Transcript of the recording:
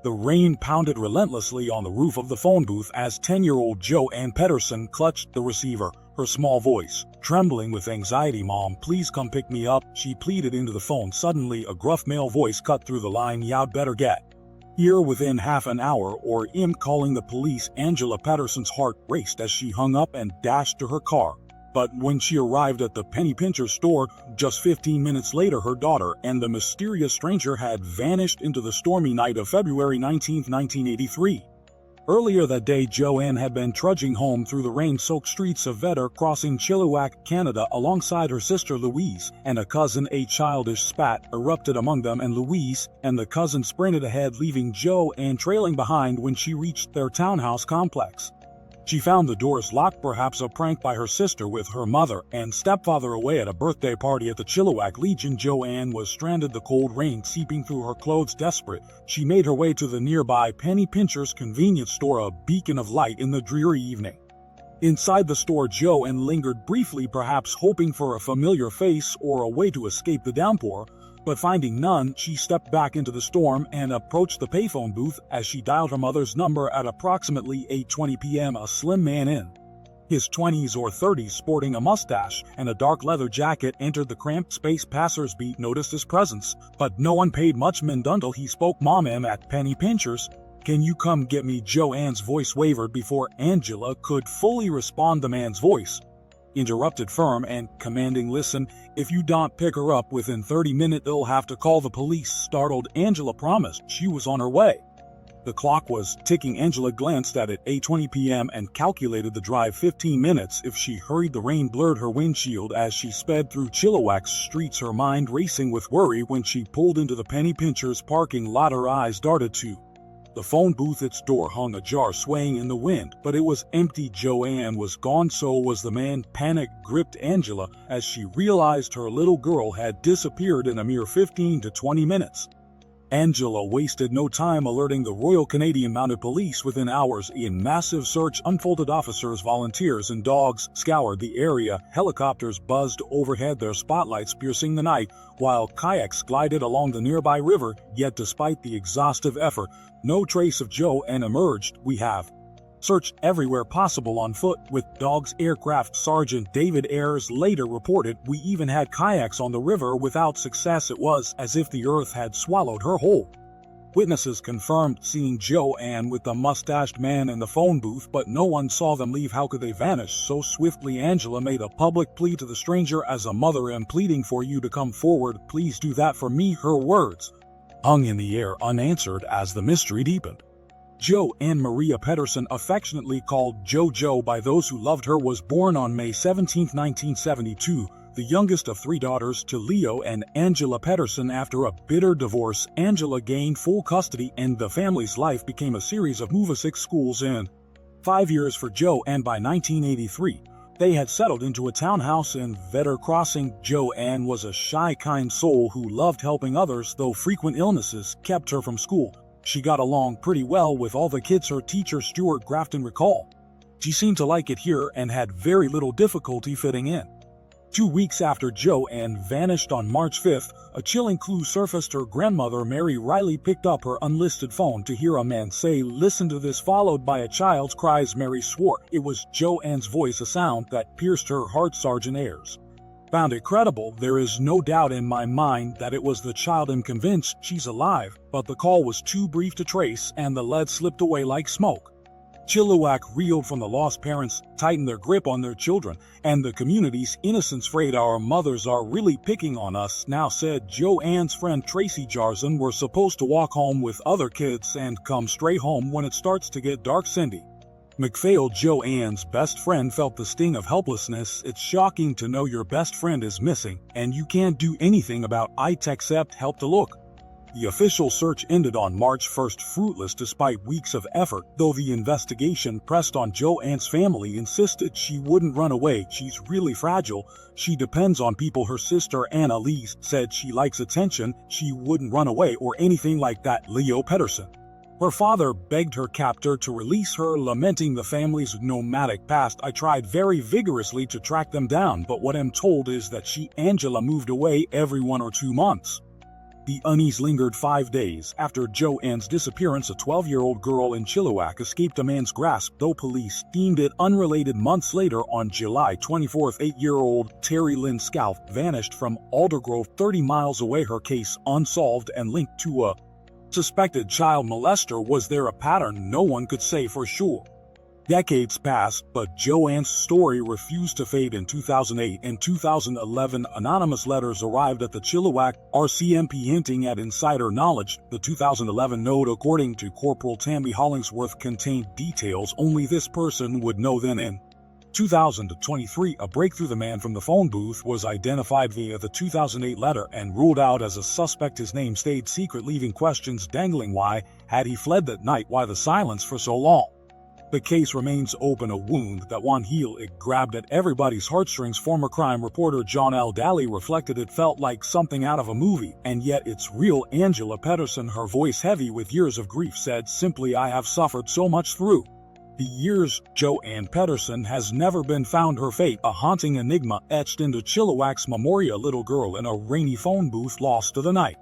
The rain pounded relentlessly on the roof of the phone booth as 10-year-old Jo-Anne Pedersen clutched the receiver, her small voice trembling with anxiety. "Mom, please come pick me up," she pleaded into the phone. Suddenly, a gruff male voice cut through the line. "You'd better get here within half an hour or I'm calling the police." Angela Pedersen's heart raced as she hung up and dashed to her car. But when she arrived at the penny pincher store, just 15 minutes later, her daughter and the mysterious stranger had vanished into the stormy night of February 19, 1983. Earlier that day, Jo-Anne had been trudging home through the rain-soaked streets of Vedder, crossing Chilliwack, Canada, alongside her sister Louise and a cousin. A childish spat erupted among them, and Louise and the cousin sprinted ahead, leaving Jo-Anne trailing behind. When she reached their townhouse complex, she found the doors locked, perhaps a prank by her sister with her mother and stepfather away at a birthday party at the Chilliwack Legion. Jo-Anne was stranded, the cold rain seeping through her clothes. Desperate, she made her way to the nearby penny pincher's convenience store, a beacon of light in the dreary evening. Inside the store, Jo-Anne lingered briefly, perhaps hoping for a familiar face or a way to escape the downpour. But finding none, she stepped back into the storm and approached the payphone booth. As she dialed her mother's number at approximately 8:20 p.m., a slim man in his 20s or 30s, sporting a mustache and a dark leather jacket, entered the cramped space. Passersby noticed his presence, but no one paid much mind until he spoke. "Mom, I'm at penny pincher's. Can you come get me?" Jo-Anne's voice wavered before Angela could fully respond. The man's voice interrupted, firm and commanding. "Listen, if you don't pick her up within 30 minutes, they'll have to call the police." Startled, Angela promised she was on her way. The clock was ticking. Angela glanced at it, 8:20 p.m., and calculated the drive, 15 minutes if she hurried. The rain blurred her windshield as she sped through Chilliwack's streets, her mind racing with worry. When she pulled into the penny pincher's parking lot, her eyes darted to the phone booth. Its door hung ajar, swaying in the wind, but it was empty. Jo-Anne was gone, so was the man. Panic gripped Angela as she realized her little girl had disappeared in a mere 15 to 20 minutes. Angela wasted no time alerting the Royal Canadian Mounted Police. Within hours, a massive search unfolded. Officers, volunteers, and dogs scoured the area. Helicopters buzzed overhead, their spotlights piercing the night, while kayaks glided along the nearby river. Yet despite the exhaustive effort, no trace of Jo-Anne emerged. "We have searched everywhere possible on foot, with dogs, aircraft," Sergeant David Ayres later reported. "We even had kayaks on the river without success. It was as if the earth had swallowed her whole." Witnesses confirmed seeing Jo-Anne with the mustached man in the phone booth, but no one saw them leave. How could they vanish so swiftly? Angela made a public plea to the stranger. "As a mother, I'm pleading for you to come forward. Please do that for me." Her words hung in the air, unanswered as the mystery deepened. Jo-Anne Maria Pedersen, affectionately called JoJo by those who loved her, was born on May 17, 1972, the youngest of 3 daughters to Leo and Angela Pedersen. After a bitter divorce, Angela gained full custody, and the family's life became a series of move-6 schools in 5 years for Jo-Anne. By 1983, they had settled into a townhouse in Vedder Crossing. Jo-Anne was a shy, kind soul who loved helping others, though frequent illnesses kept her from school. She got along pretty well with all the kids, her teacher Stuart Grafton recalled. She seemed to like it here and had very little difficulty fitting in. 2 weeks after Jo-Anne vanished on March 5th, a chilling clue surfaced. Her grandmother, Mary Riley, picked up her unlisted phone to hear a man say, "Listen to this," followed by a child's cries. Mary swore it was Jo-Anne's voice, a sound that pierced her heart. Sergeant Ayres found it credible. "There is no doubt in my mind that it was the child. I'm convinced she's alive." But the call was too brief to trace, and the lead slipped away like smoke. Chilliwack reeled from the lost. Parents tightened their grip on their children, and the community's innocence frayed. "Our mothers are really picking on us now," said Jo-Anne's friend Tracy Jarson. "We're supposed to walk home with other kids and come straight home when it starts to get dark." Cindy McPhail, Jo-Anne's best friend, felt the sting of helplessness. "It's shocking to know your best friend is missing, and you can't do anything about it except help to look." The official search ended on March 1st, fruitless despite weeks of effort. Though the investigation pressed on, Jo-Anne's family insisted she wouldn't run away. "She's really fragile. She depends on people." Her sister Annalise said she likes attention. "She wouldn't run away or anything like that." Leo Pedersen, her father, begged her captor to release her, lamenting the family's nomadic past. "I tried very vigorously to track them down, but what I'm told is that Angela moved away every 1 or 2 months. The unease lingered 5 days. After Jo-Anne's disappearance, a 12-year-old girl in Chilliwack escaped a man's grasp, though police deemed it unrelated. Months later, on July 24, 8-year-old Terry Lynn Scalf vanished from Aldergrove, 30 miles away. Her case unsolved and linked to a suspected child molester. Was there a pattern? No one could say for sure. Decades passed, but Jo-Anne's story refused to fade. In 2008 and 2011, anonymous letters arrived at the Chilliwack RCMP hinting at insider knowledge. The 2011 note, according to Corporal Tammy Hollingsworth, contained details only this person would know. Then in 2023, a breakthrough: the man from the phone booth was identified via the 2008 letter and ruled out as a suspect. His name stayed secret, leaving questions dangling. Why had he fled that night? Why the silence for so long? The case remains open, a wound that won't heal. It grabbed at everybody's heartstrings. Former crime reporter John L. Daly reflected, "It felt like something out of a movie, and yet it's real." Angela Pedersen, her voice heavy with years of grief, said simply, "I have suffered so much through the years." Jo-Anne Pedersen has never been found. Her fate, a haunting enigma etched into Chilliwack's memory, a little girl in a rainy phone booth lost to the night.